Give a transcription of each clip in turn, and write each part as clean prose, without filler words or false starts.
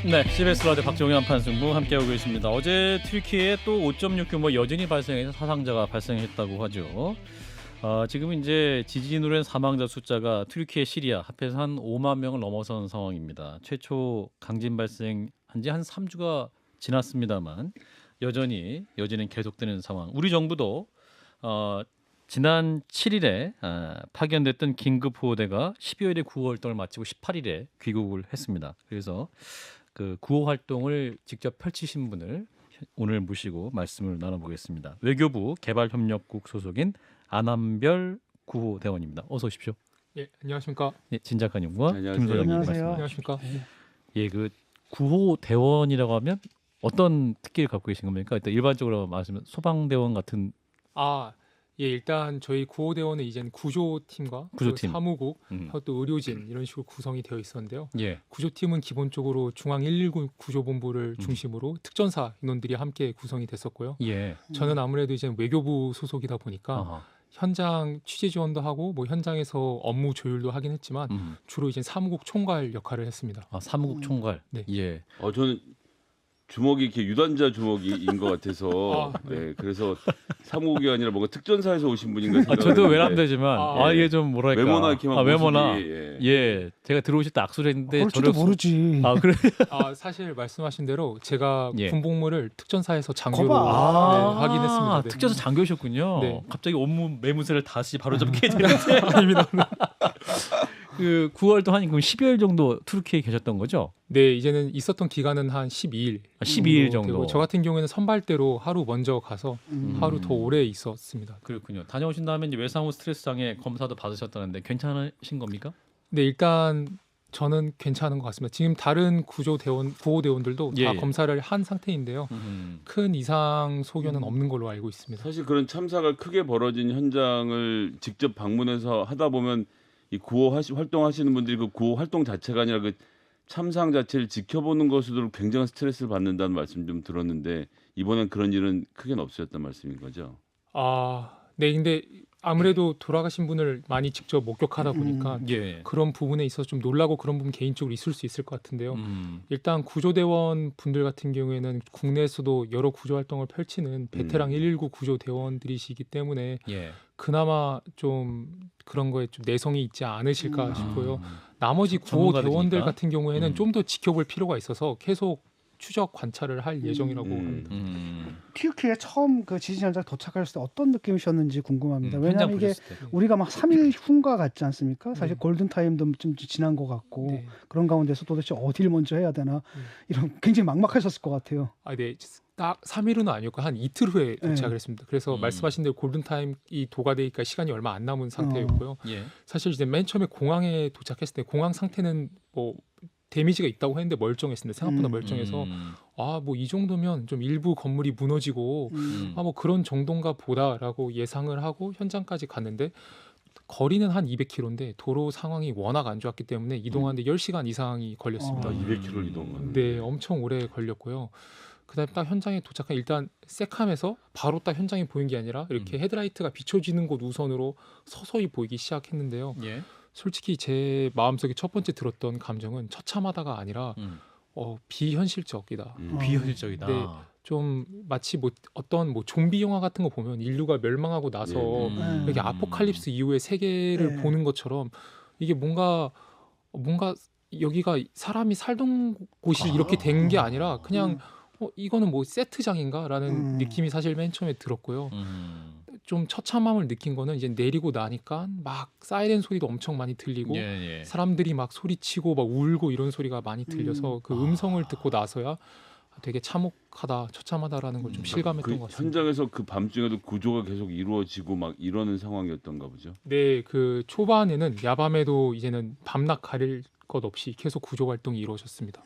네, CBS 라디오 박정현 판승부 함께하고 있습니다. 어제 튀르키예에 또 5.6 규모 여진이 발생해서 사상자가 발생했다고 하죠. 지금 이제 지진으로 인한 사망자 숫자가 튀르키예, 시리아 합해서 한 5만 명을 넘어선 상황입니다. 최초 강진 발생한 지 한 3주가 지났습니다만 여진은 계속되는 상황. 우리 정부도 지난 7일에 파견됐던 긴급보호대가 12월에 구호 활동을 마치고 18일에 귀국을 했습니다. 그래서 그 구호 활동을 직접 펼치신 분을 오늘 모시고 말씀을 나눠보겠습니다. 외교부 개발협력국 소속인 안한별 구호대원입니다. 어서 오십시오. 예, 안녕하십니까. 네, 진작가님과 안녕하세요. 김소장님 안녕하세요. 말씀. 안녕하십니까. 예, 그 구호대원이라고 하면 어떤 특기를 갖고 계신 겁니까? 일단 일반적으로 말하면 소방대원 같은 예, 일단 저희 구호대원은 이제는 구조팀과 구조팀. 사무국, 음. 하고 또 의료진 이런 식으로 구성이 되어 있었는데요. 예. 구조팀은 기본적으로 중앙 119 구조본부를 중심으로 특전사 인원들이 함께 구성이 됐었고요. 예. 저는 아무래도 이제 외교부 소속이다 보니까 아하. 현장 취재 지원도 하고 뭐 현장에서 업무 조율도 하긴 했지만 주로 이제 사무국 총괄 역할을 했습니다. 사무국 총괄. 네. 예. 저는 주먹이 이렇게 유단자 주먹인 것 같아서 네. 그래서 사무국이 아니라 뭔가 특전사에서 오신 분인가 생각했는데 저도 외람되지만 이게 좀 뭐랄까 외모나 이렇게만 외모나 모습이, 예. 제가 들어오실 때 악수를 했는데 그럴지도 모르지. 그래. 사실 말씀하신 대로 제가 예. 군복무를 특전사에서 장교로 거봐. 하긴 했습니다. 네. 특전사 장교셨군요. 네. 갑자기 업무 매무새를 다시 바로잡게 되는데 아닙니다. 그 9월 동안 그럼 12일 정도 투르키에 계셨던 거죠? 네, 이제는 있었던 기간은 한 12일. 12일 정도. 되고 저 같은 경우에는 선발대로 하루 먼저 가서 하루 더 오래 있었습니다. 그렇군요. 다녀오신 다음에 이제 외상후 스트레스 장애 검사도 받으셨다는데 괜찮으신 겁니까? 네, 일단 저는 괜찮은 것 같습니다. 지금 다른 구호대원들도 예, 다 예. 검사를 한 상태인데요. 큰 이상 소견은 없는 걸로 알고 있습니다. 사실 그런 참사가 크게 벌어진 현장을 직접 방문해서 하다 보면 이 구호 활동하시는 분들이 그 구호 활동 자체가 아니라 그 참상 자체를 지켜보는 것으로 굉장한 스트레스를 받는다는 말씀 좀 들었는데 이번엔 그런 일은 크게는 없으셨단 말씀인 거죠? 네, 근데 아무래도 돌아가신 분을 많이 직접 목격하다 보니까 예. 그런 부분에 있어서 좀 놀라고 그런 부분 개인적으로 있을 수 있을 것 같은데요. 일단 구조대원 분들 같은 경우에는 국내에서도 여러 구조 활동을 펼치는 베테랑 119 구조대원들이시기 때문에 예. 그나마 좀 그런 거에 좀 내성이 있지 않으실까 싶고요. 나머지 구호대원들 전문가들이니까. 같은 경우에는 좀 더 지켜볼 필요가 있어서 계속 추적 관찰을 할 예정이라고 합니다. 튀르키예 처음 그 지진 현장 도착하셨을 때 어떤 느낌이셨는지 궁금합니다. 현장 왜냐하면 이게 보셨을 때. 우리가 막 3일 후인가 같지 않습니까? 사실 네. 골든 타임도 좀 지난 것 같고 네. 그런 가운데서 도대체 어디를 먼저 해야 되나 이런 굉장히 막막하셨을 것 같아요. 네. 딱 3일은 아니었고 한 이틀 후에 도착을 했습니다. 그래서 말씀하신 대로 골든타임이 도가되니까 시간이 얼마 안 남은 상태였고요. 예. 사실 이제 맨 처음에 공항에 도착했을 때 공항 상태는 뭐 데미지가 있다고 했는데 멀쩡했습니다. 생각보다 멀쩡해서 뭐 이 정도면 좀 일부 건물이 무너지고 뭐 그런 정도인가 보다라고 예상을 하고 현장까지 갔는데 거리는 한 200km인데 도로 상황이 워낙 안 좋았기 때문에 이동하는데 10시간 이상이 걸렸습니다. 200km 이동하는. 네, 엄청 오래 걸렸고요. 그다음에 딱 현장에 도착한 일단 새캄에서 바로 딱 현장이 보인 게 아니라 이렇게 헤드라이트가 비춰지는 곳 우선으로 서서히 보이기 시작했는데요. 예. 솔직히 제 마음속에 첫 번째 들었던 감정은 처참하다가 아니라 비현실적이다. 비현실적이다. 네. 좀 마치 뭐 어떤 뭐 좀비 영화 같은 거 보면 인류가 멸망하고 나서 이렇게 아포칼립스 이후의 세계를 네. 보는 것처럼 이게 뭔가 여기가 사람이 살던 곳이 이렇게 된 게 아니라 그냥 이거는 뭐 세트장인가라는 느낌이 사실 맨 처음에 들었고요. 좀 처참함을 느낀 거는 이제 내리고 나니까 막 사이렌 소리도 엄청 많이 들리고 예. 사람들이 막 소리치고 막 울고 이런 소리가 많이 들려서 그 음성을 듣고 나서야 되게 참혹하다, 처참하다라는 걸 좀 실감했던 것 같습니다. 현장에서 그 밤중에도 구조가 계속 이루어지고 막 이러는 상황이었던가 보죠. 네, 그 초반에는 야밤에도 이제는 밤낮 가릴 것 없이 계속 구조 활동이 이루어졌습니다.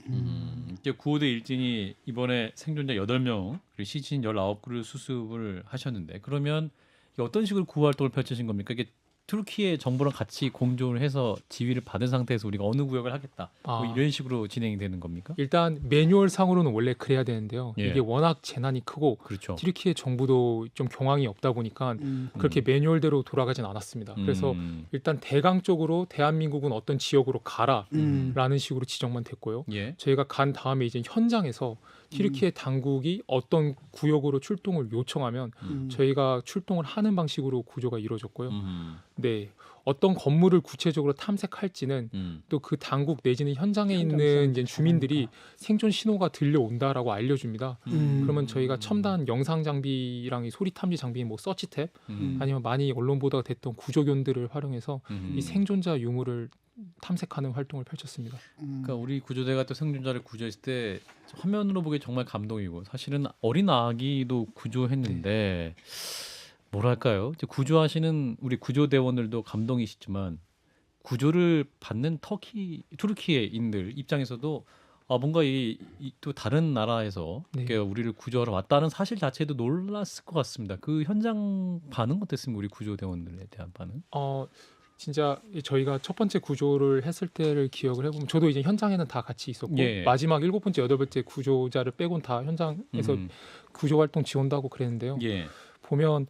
이제 구호대 일진이 이번에 생존자 8명 그리고 시신 19그루 수습을 하셨는데 그러면 이게 어떤 식으로 구호 활동을 펼치신 겁니까? 이게 투르키의 정부랑 같이 공조를 해서 지휘를 받은 상태에서 우리가 어느 구역을 하겠다. 뭐 아. 이런 식으로 진행이 되는 겁니까? 일단 매뉴얼 상으로는 원래 그래야 되는데요. 예. 이게 워낙 재난이 크고 그렇죠. 튀르키예 정부도 좀 경황이 없다 보니까 그렇게 매뉴얼대로 돌아가진 않았습니다. 그래서 일단 대강적으로 대한민국은 어떤 지역으로 가라라는 식으로 지정만 됐고요. 예. 저희가 간 다음에 이제 현장에서 튀르키예 당국이 어떤 구역으로 출동을 요청하면 저희가 출동을 하는 방식으로 구조가 이루어졌고요. 네, 어떤 건물을 구체적으로 탐색할지는 또 그 당국 내지는 현장에 있는 이제 주민들이 생존 신호가 들려온다라고 알려줍니다. 그러면 저희가 첨단 영상 장비랑 이 소리 탐지 장비, 뭐 서치탭 아니면 많이 언론 보도가 됐던 구조견들을 활용해서 이 생존자 유무를 탐색하는 활동을 펼쳤습니다. 그러니까 우리 구조대가 또 생존자를 구조했을 때 화면으로 보기 정말 감동이고 사실은 어린 아기도 구조했는데 뭐랄까요? 이제 구조하시는 우리 구조대원들도 감동이시지만 구조를 받는 투르키예인들 입장에서도 뭔가 또 다른 나라에서 네. 이렇게 우리를 구조하러 왔다는 사실 자체도 놀랐을 것 같습니다. 그 현장 반응 어땠습니까? 우리 구조대원들에 대한 반응? 진짜 저희가 첫 번째 구조를 했을 때를 기억을 해보면 저도 이제 현장에는 다 같이 있었고 예. 마지막 7번째, 8번째 구조자를 빼곤 다 현장에서 구조 활동 지원도 하고 그랬는데요. 예. 보면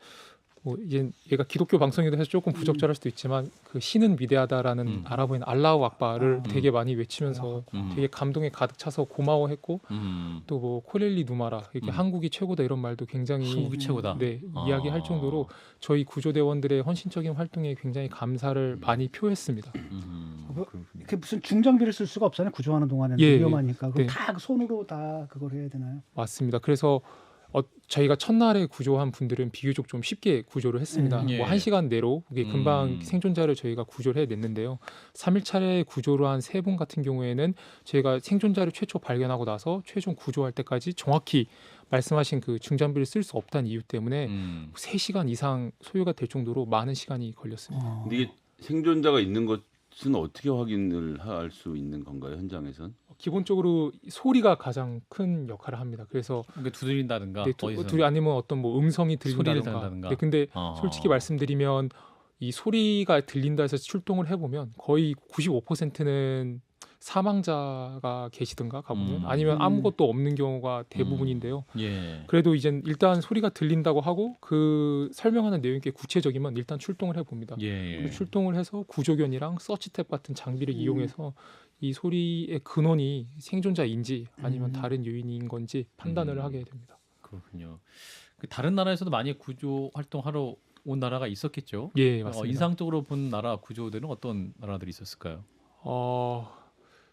뭐 이제 얘가 기독교 방송에도 해서 조금 부적절할 수도 있지만 그 신은 위대하다라는 아랍어인 알라우 악바를 되게 많이 외치면서 되게 감동에 가득 차서 고마워했고 또 뭐 콜렐리 누마라 이렇게 한국이 최고다 이런 말도 굉장히 한국이 최고다. 네, 이야기할 정도로 저희 구조대원들의 헌신적인 활동에 굉장히 감사를 많이 표했습니다. 이렇게 무슨 중장비를 쓸 수가 없잖아요. 구조하는 동안에는 예, 위험하니까. 그럼 네. 다 손으로 다 그걸 해야 되나요? 맞습니다. 그래서 저희가 첫날에 구조한 분들은 비교적 좀 쉽게 구조를 했습니다. 예. 뭐 1시간 내로 그게 금방 생존자를 저희가 구조를 해냈는데요. 3일차례 구조를 한 3분 같은 경우에는 저희가 생존자를 최초 발견하고 나서 최종 구조할 때까지 정확히 말씀하신 그 중장비를 쓸 수 없다는 이유 때문에 3시간 이상 소요가 될 정도로 많은 시간이 걸렸습니다. 근데 이게 생존자가 있는 것은 어떻게 확인을 할 수 있는 건가요, 현장에선? 기본적으로 소리가 가장 큰 역할을 합니다. 그래서 그러니까 두드린다든가 네, 어디서 둘이 아니면 어떤 뭐 음성이 소리를 들린다든가. 듣는다든가. 네, 근데 솔직히 말씀드리면 이 소리가 들린다 해서 출동을 해보면 거의 95%는 사망자가 계시든가 가보면 아니면 아무것도 없는 경우가 대부분인데요. 예. 그래도 이제 일단 소리가 들린다고 하고 그 설명하는 내용이 꽤 구체적이면 일단 출동을 해봅니다. 예. 그리고 출동을 해서 구조견이랑 서치탭 같은 장비를 이용해서 이 소리의 근원이 생존자인지 아니면 다른 요인인 건지 판단을 하게 됩니다. 그렇군요. 그 다른 나라에서도 많이 구조 활동하러 온 나라가 있었겠죠. 예, 맞습니다. 인상적으로 본 나라 구조대는 어떤 나라들이 있었을까요?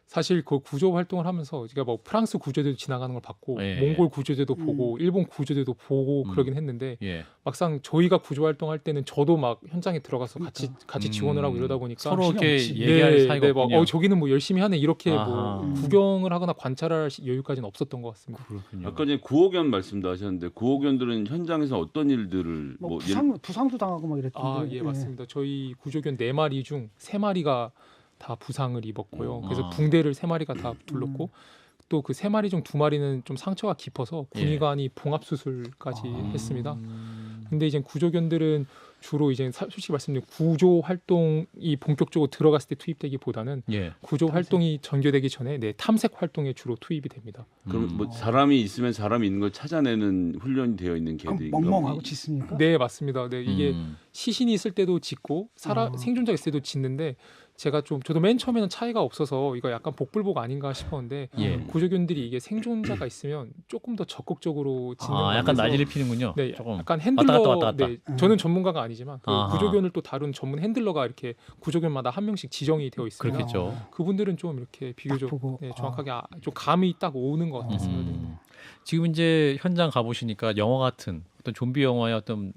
사실 그 구조 활동을 하면서 제가 뭐 프랑스 구조대도 지나가는 걸 봤고 예. 몽골 구조대도 보고 일본 구조대도 보고 그러긴 했는데 예. 막상 저희가 구조 활동할 때는 저도 막 현장에 들어가서 같이 지원을 하고 이러다 보니까 서로 이렇게 없이. 얘기할 사이가 막, 없군요. 저기는 뭐 열심히 하네 이렇게 아하. 뭐 구경을 하거나 관찰할 여유까지는 없었던 것 같습니다. 그렇군요. 아까 전에 구호견 말씀도 하셨는데 구호견들은 현장에서 어떤 일들을 뭐 부상도 당하고 막 이랬던데. 예, 맞습니다. 저희 구조견 4마리 중 3마리가 다 부상을 입었고요. 그래서 붕대를 3마리가 다 둘렀고 또 그 3마리 중 2마리는 좀 상처가 깊어서 군의관이 봉합 수술까지 했습니다. 근데 이제 구조견들은 주로 이제 솔직히 말씀드리면 구조 활동이 본격적으로 들어갔을 때 투입되기보다는 예. 구조 활동이 전개되기 전에 탐색 활동에 주로 투입이 됩니다. 그럼 뭐 사람이 있으면 사람이 있는 걸 찾아내는 훈련이 되어 있는 그럼 개들인가? 멍멍하고 짖습니까? 네, 맞습니다. 네, 이게 시신이 있을 때도 짖고 생존자 있을 때도 짖는데 저도 맨 처음에는 차이가 없어서 이거 약간 복불복 아닌가 싶었는데 예. 구조견들이 이게 생존자가 있으면 조금 더 적극적으로 짖는 약간 거라서 난리를 피는군요. 네, 조금. 약간 핸들러. 왔다 갔다. 네, 저는 전문가가 아니지만 그 아하. 구조견을 또 다룬 전문 핸들러가 이렇게 구조견마다 한 명씩 지정이 되어 있습니다. 그렇겠죠. 그분들은 좀 이렇게 비교적 보고. 정확하게 좀 감이 딱 오는 것 같았습니다. 지금 이제 현장 가보시니까 영화 같은 어떤 좀비 영화의 어떤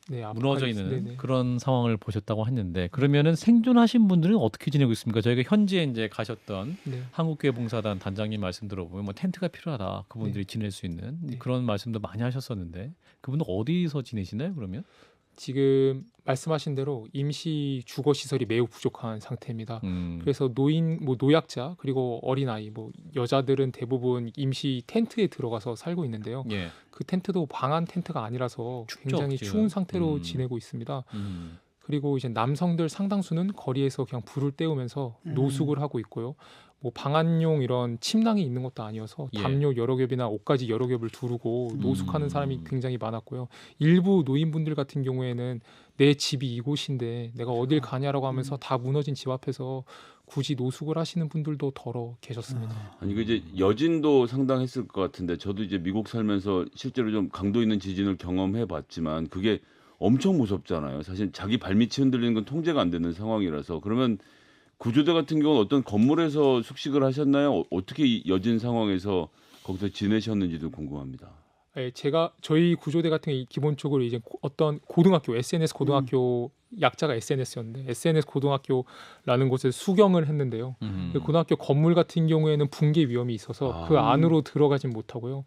네, 무너져 있는 네네. 그런 상황을 보셨다고 했는데 그러면은 생존하신 분들은 어떻게 지내고 있습니까? 저희가 현지에 이제 가셨던 네. 한국교회 봉사단 단장님 말씀 들어보면 뭐 텐트가 필요하다. 그분들이 지낼 수 있는 그런 말씀도 많이 하셨었는데 그분들 어디서 지내시나요? 그러면? 지금 말씀하신 대로 임시 주거 시설이 매우 부족한 상태입니다. 그래서 노약자 그리고 어린아이, 여자들은 대부분 임시 텐트에 들어가서 살고 있는데요. 예. 그 텐트도 방한 텐트가 아니라서 춥죠, 굉장히 지금. 추운 상태로 지내고 있습니다. 그리고 이제 남성들 상당수는 거리에서 그냥 불을 때우면서 노숙을 하고 있고요. 뭐 방한용 이런 침낭이 있는 것도 아니어서 예. 담요 여러 겹이나 옷가지 여러 겹을 두르고 노숙하는 사람이 굉장히 많았고요. 일부 노인분들 같은 경우에는 내 집이 이곳인데 내가 어딜 가냐라고 하면서 다 무너진 집 앞에서 굳이 노숙을 하시는 분들도 더러 계셨습니다. 아니 그 이제 여진도 상당했을 것 같은데 저도 이제 미국 살면서 실제로 좀 강도 있는 지진을 경험해봤지만 그게 엄청 무섭잖아요. 사실 자기 발밑이 흔들리는 건 통제가 안 되는 상황이라서 그러면 구조대 같은 경우는 어떤 건물에서 숙식을 하셨나요? 어떻게 이 여진 상황에서 거기서 지내셨는지도 궁금합니다. 예, 저희 구조대 같은 경우 기본적으로 이제 어떤 고등학교 SNS 고등학교 약자가 SNS였는데 SNS 고등학교라는 곳에 수경을 했는데요. 그 고등학교 건물 같은 경우에는 붕괴 위험이 있어서 그 안으로 들어가진 못하고요.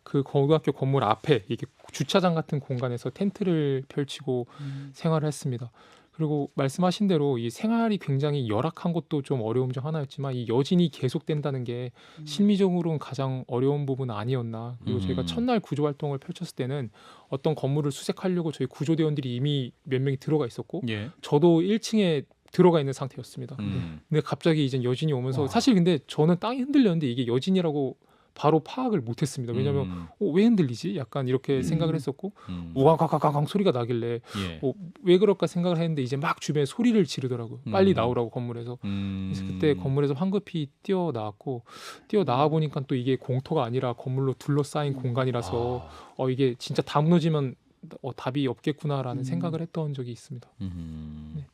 그 고등학교 건물 앞에 이게 주차장 같은 공간에서 텐트를 펼치고 생활을 했습니다. 그리고 말씀하신 대로 이 생활이 굉장히 열악한 것도 좀 어려움 중 하나였지만 이 여진이 계속된다는 게 심리적으로는 가장 어려운 부분은 아니었나. 그리고 저희가 첫날 구조 활동을 펼쳤을 때는 어떤 건물을 수색하려고 저희 구조대원들이 이미 몇 명이 들어가 있었고 예. 저도 1층에 들어가 있는 상태였습니다. 근데 갑자기 이제 여진이 오면서 사실 근데 저는 땅이 흔들렸는데 이게 여진이라고 바로 파악을 못했습니다. 왜냐하면 왜 흔들리지? 약간 이렇게 생각을 했었고 우강강강강 소리가 나길래 예. 왜 그럴까 생각을 했는데 이제 막 주변에 소리를 지르더라고요. 빨리 나오라고 건물에서. 그래서 그때 건물에서 황급히 뛰어나왔고 뛰어나와 보니까 또 이게 공터가 아니라 건물로 둘러싸인 공간이라서 이게 진짜 다 무너지면 답이 없겠구나라는 생각을 했던 적이 있습니다. 네.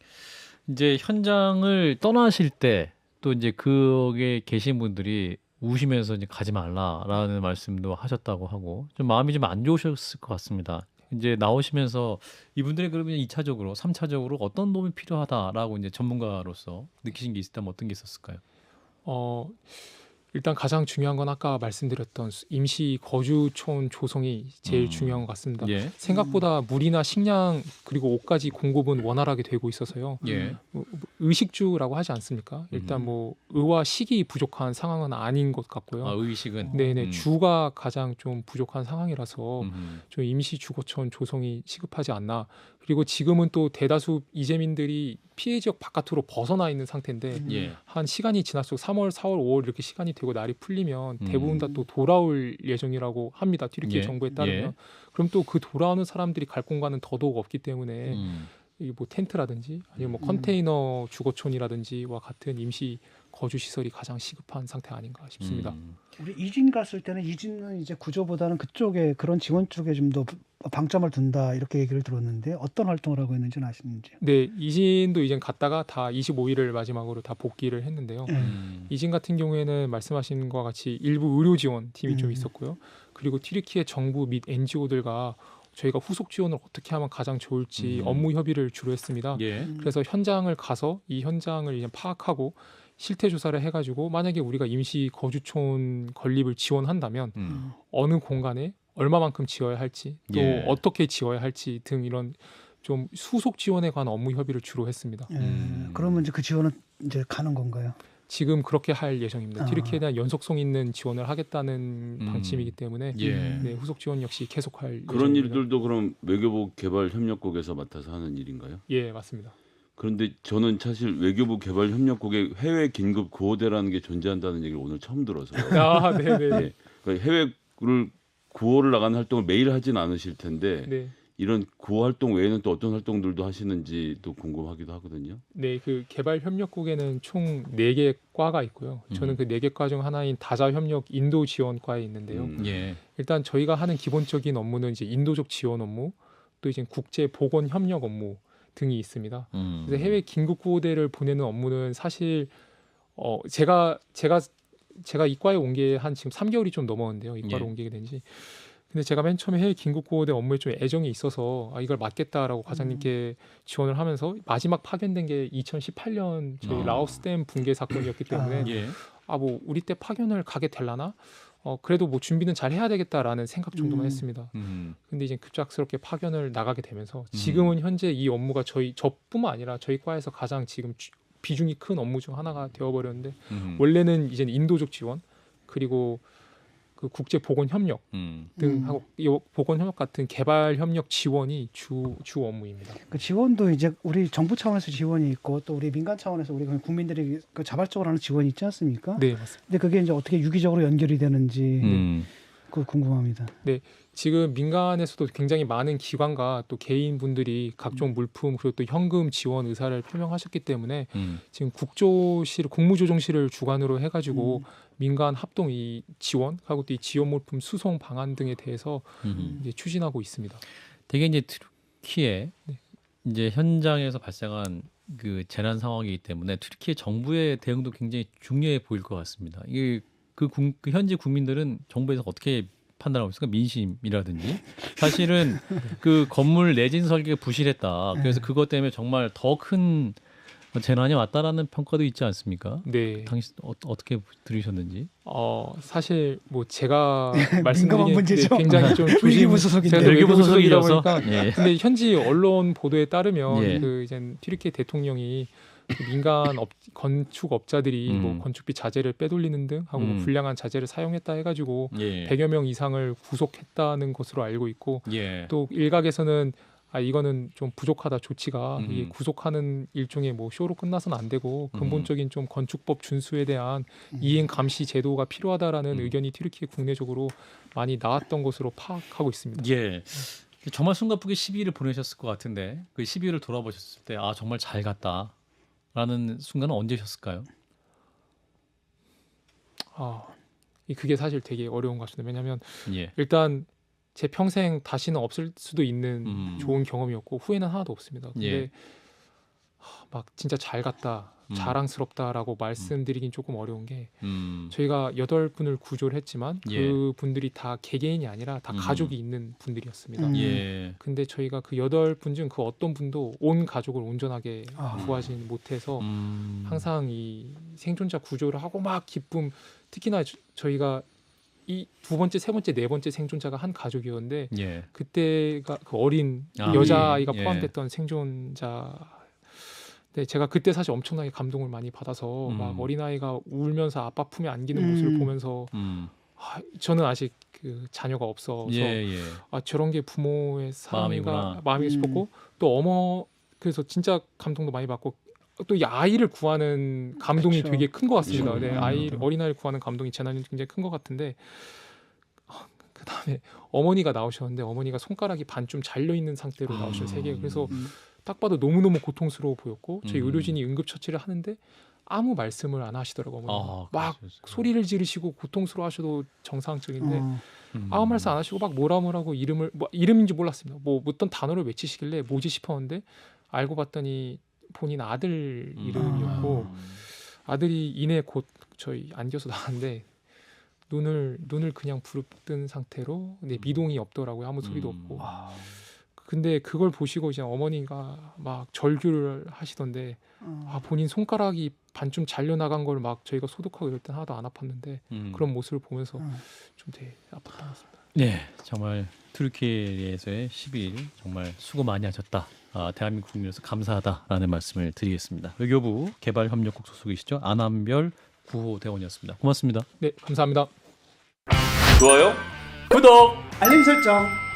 이제 현장을 떠나실 때 또 이제 거기에 계신 분들이 우시면서 이제 가지 말라라는 말씀도 하셨다고 하고 좀 마음이 좀 안 좋으셨을 것 같습니다. 이제 나오시면서 이분들이 그러면 2차적으로, 3차적으로 어떤 도움이 필요하다라고 이제 전문가로서 느끼신 게 있었다면 어떤 게 있었을까요? 일단 가장 중요한 건 아까 말씀드렸던 임시 거주촌 조성이 제일 중요한 것 같습니다. 예. 생각보다 물이나 식량 그리고 옷까지 공급은 원활하게 되고 있어서요. 예. 의식주라고 하지 않습니까? 일단 뭐 의와 식이 부족한 상황은 아닌 것 같고요. 아, 의식은. 네네 주가 가장 좀 부족한 상황이라서 음. 좀 임시 주거촌 조성이 시급하지 않나. 그리고 지금은 또 대다수 이재민들이 피해 지역 바깥으로 벗어나 있는 상태인데 예. 한 시간이 지날수록 3월, 4월, 5월 이렇게 시간이 되고 날이 풀리면 대부분 다 또 돌아올 예정이라고 합니다. 튀르키예 예. 정부에 따르면. 예. 그럼 또 그 돌아오는 사람들이 갈 공간은 더더욱 없기 때문에 이 뭐 텐트라든지 아니면 뭐 컨테이너 주거촌이라든지와 같은 임시 거주 시설이 가장 시급한 상태 아닌가 싶습니다. 우리 이진 갔을 때는 이진은 이제 구조보다는 그쪽에 그런 지원 쪽에 좀 더 방점을 둔다 이렇게 얘기를 들었는데 어떤 활동을 하고 있는지는 아시는지? 네, 이진도 이제 갔다가 다 25일을 마지막으로 다 복귀를 했는데요. 이진 같은 경우에는 말씀하신 것과 같이 일부 의료 지원 팀이 좀 있었고요. 그리고 튀르키예 정부 및 NGO들과 저희가 후속 지원을 어떻게 하면 가장 좋을지 업무 협의를 주로 했습니다. 예. 그래서 현장을 가서 이 현장을 이제 파악하고 실태 조사를 해가지고 만약에 우리가 임시 거주촌 건립을 지원한다면 어느 공간에 얼마만큼 지어야 할지 또 예. 어떻게 지어야 할지 등 이런 좀 수속 지원에 관한 업무 협의를 주로 했습니다. 그러면 이제 그 지원은 이제 가는 건가요? 지금 그렇게 할 예정입니다. 아. 튀르키예에 대한 연속성 있는 지원을 하겠다는 방침이기 때문에 예. 네, 후속 지원 역시 계속할 그런 예정입니다. 일들도 그럼 외교부 개발협력국에서 맡아서 하는 일인가요? 예, 맞습니다. 그런데 저는 사실 외교부 개발협력국에 해외 긴급 구호대라는 게 존재한다는 얘기를 오늘 처음 들어서요. 아, 네, 네. 예. 그러니까 해외를 구호를 나가는 활동을 매일 하진 않으실 텐데 네. 이런 구호 활동 외에는 또 어떤 활동들도 하시는지도 궁금하기도 하거든요. 네, 그 개발 협력국에는 총 4개 과가 있고요. 저는 그 4개 과 중 하나인 다자 협력 인도 지원과에 있는데요. 예. 일단 저희가 하는 기본적인 업무는 이제 인도적 지원 업무, 또 이제 국제 보건 협력 업무 등이 있습니다. 그래서 해외 긴급 구호대를 보내는 업무는 사실 제가 이 과에 온 게 한 지금 3개월이 좀 넘었는데요. 이 과로 예. 옮기게 된 지. 근데 제가 맨 처음에 해외 긴급 구호대 업무에 좀 애정이 있어서 이걸 맡겠다라고 과장님께 지원을 하면서 마지막 파견된 게 2018년 저희 라오스 댐 붕괴 사건이었기 때문에 예. 뭐 우리 때 파견을 가게 될라나? 그래도 뭐 준비는 잘 해야 되겠다라는 생각 정도만 했습니다. 근데 이제 급작스럽게 파견을 나가게 되면서 지금은 현재 이 업무가 저뿐만 아니라 저희 과에서 가장 지금 비중이 큰 업무 중 하나가 되어버렸는데 원래는 이제 인도적 지원 그리고 그 국제 보건 협력 등하고 이 보건 협력 같은 개발 협력 지원이 주 업무입니다. 그 지원도 이제 우리 정부 차원에서 지원이 있고 또 우리 민간 차원에서 우리 국민들이 그 자발적으로 하는 지원이 있지 않습니까? 네, 맞습니다. 근데 그게 이제 어떻게 유기적으로 연결이 되는지 그거 궁금합니다. 지금 민간에서도 굉장히 많은 기관과 또 개인분들이 각종 물품 그리고 또 현금 지원 의사를 표명하셨기 때문에 지금 국무조정실을 주관으로 해가지고 민간 합동 이 지원하고 또 이 지원 물품 수송 방안 등에 대해서 이제 추진하고 있습니다. 되게 이제 튀르키예 네. 이제 현장에서 발생한 그 재난 상황이기 때문에 튀르키예 정부의 대응도 굉장히 중요해 보일 것 같습니다. 이게 그 현지 국민들은 정부에서 어떻게 판단하고 있을까? 민심이라든지 사실은 그 건물 내진 설계가 부실했다. 그래서 그것 때문에 정말 더 큰 재난이 왔다라는 평가도 있지 않습니까? 네. 당신 어떻게 들으셨는지? 사실 뭐 제가 민감한 말씀드리기엔 문제죠. 굉장히 좀 외교부 소속인데. 제가 외교부 외교부 소속이다 소속이라서. 보니까 예. 근데 현지 언론 보도에 따르면 예. 그 이제 튀르키예 대통령이 그 민간 건축업자들이 뭐 건축비 자재를 빼돌리는 등 하고 뭐 불량한 자재를 사용했다 해가지고 예. 100여 명 이상을 구속했다는 것으로 알고 있고 예. 또 일각에서는 이거는 좀 부족하다 조치가 이게 구속하는 일종의 뭐 쇼로 끝나서는 안 되고 근본적인 좀 건축법 준수에 대한 이행 감시 제도가 필요하다라는 의견이 튀르키예 국내적으로 많이 나왔던 것으로 파악하고 있습니다. 예. 정말 숨가쁘게 12일을 보내셨을 것 같은데 그 12일을 돌아보셨을 때 정말 잘 갔다라는 순간은 언제셨을까요? 그게 사실 되게 어려운 것 같습니다. 왜냐하면 예. 일단 제 평생 다시는 없을 수도 있는 좋은 경험이었고 후회는 하나도 없습니다. 근데 예. 막 진짜 잘 갔다, 자랑스럽다라고 말씀드리긴 조금 어려운 게 저희가 8분을 구조를 했지만 예. 그 분들이 다 개개인이 아니라 다 가족이 있는 분들이었습니다. 예. 근데 저희가 그 8분 중 그 어떤 분도 온 가족을 온전하게 구하지 못해서 항상 이 생존자 구조를 하고 막 기쁨, 특히나 저희가 이 2번째, 3번째, 4번째 생존자가 한 가족이었는데 예. 그때가 그 어린 아, 여자아이가 예. 포함됐던 생존자. 네, 제가 그때 사실 엄청나게 감동을 많이 받아서 막 어린아이가 울면서 아빠 품에 안기는 모습을 보면서 저는 아직 그 자녀가 없어서 예. 저런 게 부모의 마음이구나. 마음이 싶었고 또 그래서 진짜 감동도 많이 받고 또 이 아이를 구하는 감동이 그쵸. 되게 큰 것 같습니다. 그쵸. 네, 어린아이를 구하는 감동이 제 나이는 굉장히 큰 것 같은데 그 다음에 어머니가 나오셨는데 어머니가 손가락이 반쯤 잘려 있는 상태로 나오신 세계. 그래서 딱 봐도 너무너무 고통스러워 보였고 저희 의료진이 응급처치를 하는데 아무 말씀을 안 하시더라고요. 어머니가. 막 소리를 지르시고 고통스러워하셔도 정상적인데 아무 말씀 안 하시고 막 뭐라고 이름인지 몰랐습니다. 뭐 어떤 단어를 외치시길래 뭐지 싶었는데 알고 봤더니 본인 아들 이름이었고 아들이 이내 곧 저희 안겨서 나왔는데 눈을 그냥 부릅뜬 상태로 미동이 없더라고요. 아무 소리도 없고. 근데 그걸 보시고 이제 어머니가 막 절규를 하시던데 본인 손가락이 반쯤 잘려 나간 걸 막 저희가 소독하고 이럴 땐 하나도 안 아팠는데 그런 모습을 보면서 좀 되게 아팠던 것 같습니다. 네, 정말 튀르키예에서의 12일 정말 수고 많이 하셨다. 대한민국 국민으로서 감사하다라는 말씀을 드리겠습니다. 외교부 개발협력국 소속이시죠? 안한별 구호대원이었습니다. 고맙습니다. 네, 감사합니다. 좋아요. 구독! 알림 설정.